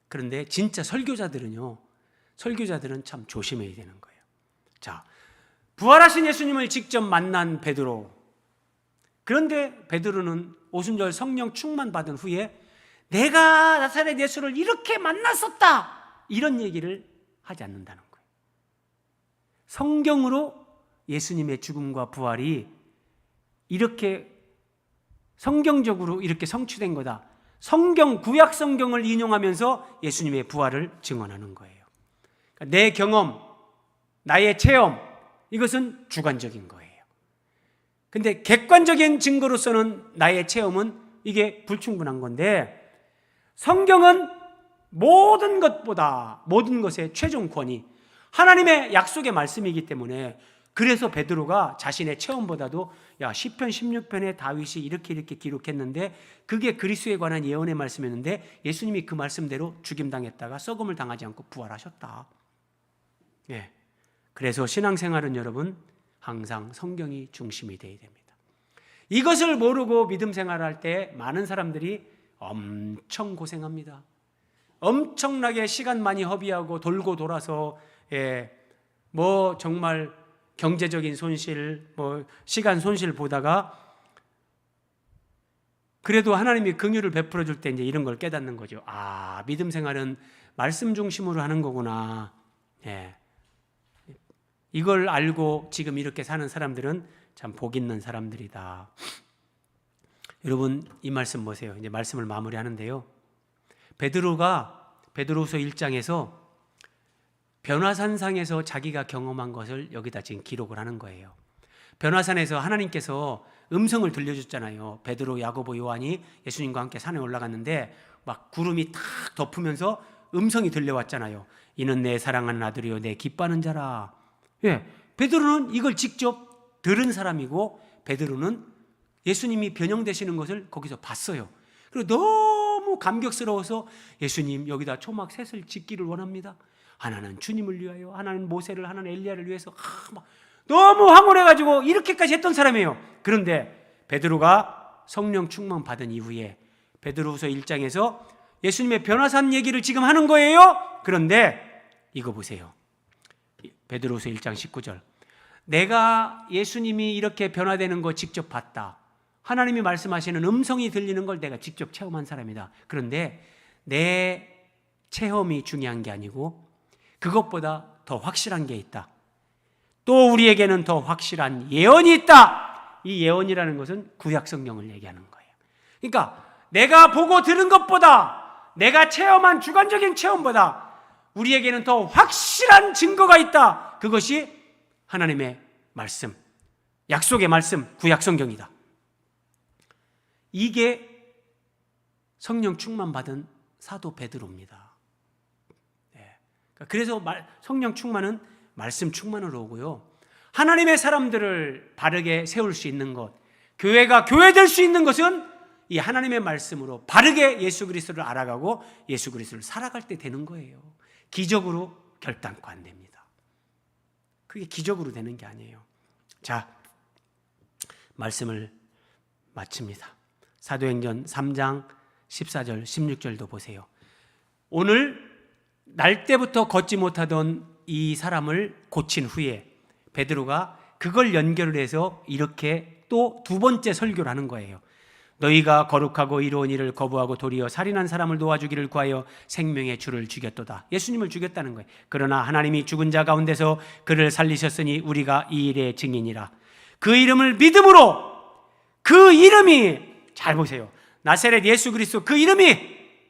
그런데 진짜 설교자들은 참 조심해야 되는 거예요. 자, 부활하신 예수님을 직접 만난 베드로. 그런데 베드로는 오순절 성령 충만 받은 후에 내가 나사렛 예수를 이렇게 만났었다, 이런 얘기를 하지 않는다는 거예요. 성경으로 예수님의 죽음과 부활이 이렇게 성경적으로 이렇게 성취된 거다, 구약 성경을 인용하면서 예수님의 부활을 증언하는 거예요. 그러니까 내 경험, 나의 체험, 이것은 주관적인 거예요. 근데 객관적인 증거로서는 나의 체험은 이게 불충분한 건데, 성경은 모든 것보다, 모든 것의 최종권이 하나님의 약속의 말씀이기 때문에, 그래서 베드로가 자신의 체험보다도 시편 16편에 다윗이 이렇게 기록했는데 그게 그리스도에 관한 예언의 말씀이었는데 예수님이 그 말씀대로 죽임당했다가 썩음을 당하지 않고 부활하셨다. 예. 그래서 신앙생활은 여러분 항상 성경이 중심이 되어야 됩니다. 이것을 모르고 믿음 생활할 때 많은 사람들이 엄청 고생합니다. 엄청나게 시간 많이 허비하고 돌고 돌아서 정말 경제적인 손실, 시간 손실 보다가 그래도 하나님이 긍휼을 베풀어 줄 때 이제 이런 걸 깨닫는 거죠. 아, 믿음 생활은 말씀 중심으로 하는 거구나. 이걸 알고 지금 이렇게 사는 사람들은 참 복 있는 사람들이다. 여러분, 이 말씀 보세요. 이제 말씀을 마무리하는데요. 베드로후서 1장에서 변화산상에서 자기가 경험한 것을 여기다 지금 기록을 하는 거예요. 변화산에서 하나님께서 음성을 들려줬잖아요. 베드로, 야고보, 요한이 예수님과 함께 산에 올라갔는데 막 구름이 탁 덮으면서 음성이 들려왔잖아요. 이는 내 사랑하는 아들이요 내 기뻐하는 자라. 베드로는 이걸 직접 들은 사람이고, 베드로는 예수님이 변형되시는 것을 거기서 봤어요. 그리고 너무 감격스러워서 예수님, 여기다 초막 셋을 짓기를 원합니다. 하나는 주님을 위하여, 하나는 모세를, 하나는 엘리야를 위해서 너무 황홀해가지고 이렇게까지 했던 사람이에요. 그런데 베드로가 성령 충만 받은 이후에 베드로후서 1장에서 예수님의 변화산 얘기를 지금 하는 거예요. 그런데 이거 보세요. 베드로후서 1장 19절. 내가 예수님이 이렇게 변화되는 거 직접 봤다. 하나님이 말씀하시는 음성이 들리는 걸 내가 직접 체험한 사람이다. 그런데 내 체험이 중요한 게 아니고 그것보다 더 확실한 게 있다. 또 우리에게는 더 확실한 예언이 있다. 이 예언이라는 것은 구약 성경을 얘기하는 거예요. 그러니까 내가 보고 들은 것보다, 내가 체험한 주관적인 체험보다 우리에게는 더 확실한 증거가 있다. 그것이 하나님의 말씀, 약속의 말씀, 구약 성경이다. 이게 성령 충만 받은 사도 베드로입니다. 그래서 성령 충만은 말씀 충만으로 오고요. 하나님의 사람들을 바르게 세울 수 있는 것, 교회가 교회될 수 있는 것은 이 하나님의 말씀으로 바르게 예수 그리스도를 알아가고 예수 그리스도를 살아갈 때 되는 거예요. 기적으로 결단코 안 됩니다. 그게 기적으로 되는 게 아니에요. 자, 말씀을 마칩니다. 사도행전 3장 14절 16절도 보세요. 오늘 날 때부터 걷지 못하던 이 사람을 고친 후에 베드로가 그걸 연결을 해서 이렇게 또 두 번째 설교를 하는 거예요. 너희가 거룩하고 이로운 일을 거부하고 도리어 살인한 사람을 도와주기를 구하여 생명의 주를 죽였도다. 예수님을 죽였다는 거예요. 그러나 하나님이 죽은 자 가운데서 그를 살리셨으니 우리가 이 일의 증인이라. 그 이름을 믿음으로, 그 이름이, 잘 보세요, 나사렛 예수 그리스도, 그 이름이,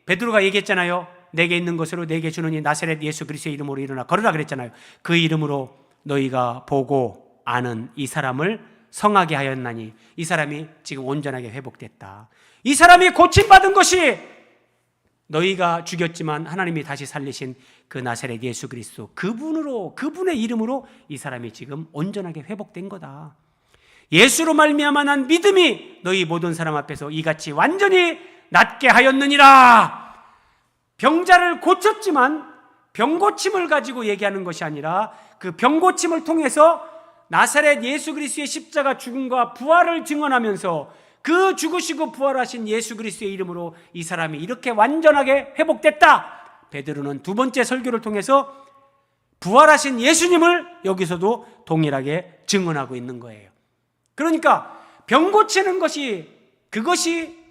베드로가 얘기했잖아요. 내게 있는 것으로 내게 주느니 나사렛 예수 그리스도의 이름으로 일어나 걸으라 그랬잖아요. 그 이름으로 너희가 보고 아는 이 사람을 성하게 하였나니, 이 사람이 지금 온전하게 회복됐다. 이 사람이 고침받은 것이 너희가 죽였지만 하나님이 다시 살리신 그 나사렛 예수 그리스도, 그분으로, 그분의 이름으로 이 사람이 지금 온전하게 회복된 거다. 예수로 말미암아 난 믿음이 너희 모든 사람 앞에서 이같이 완전히 낫게 하였느니라. 병자를 고쳤지만 병고침을 가지고 얘기하는 것이 아니라 그 병고침을 통해서 나사렛 예수 그리스도의 십자가 죽음과 부활을 증언하면서 그 죽으시고 부활하신 예수 그리스도의 이름으로 이 사람이 이렇게 완전하게 회복됐다. 베드로는 두 번째 설교를 통해서 부활하신 예수님을 여기서도 동일하게 증언하고 있는 거예요. 그러니까 병 고치는 것이, 그것이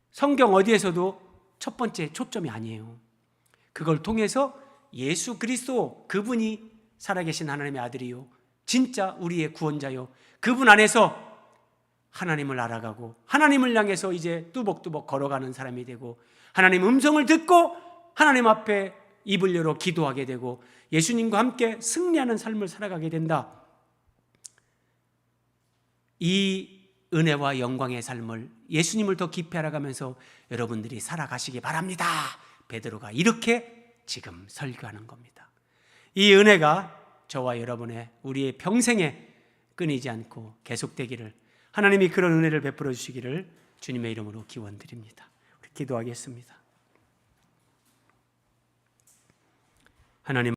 성경 어디에서도 첫 번째 초점이 아니에요. 그걸 통해서 예수 그리스도, 그분이 살아계신 하나님의 아들이요, 진짜 우리의 구원자요, 그분 안에서 하나님을 알아가고 하나님을 향해서 이제 뚜벅뚜벅 걸어가는 사람이 되고 하나님 음성을 듣고 하나님 앞에 입을 열어 기도하게 되고 예수님과 함께 승리하는 삶을 살아가게 된다. 이 은혜와 영광의 삶을 예수님을 더 깊이 알아가면서 여러분들이 살아가시기 바랍니다. 베드로가 이렇게 지금 설교하는 겁니다. 이 은혜가 저와 여러분의 우리의 평생에 끊이지 않고 계속되기를, 하나님이 그런 은혜를 베풀어 주시기를 주님의 이름으로 기원드립니다. 우리 기도하겠습니다. 하나님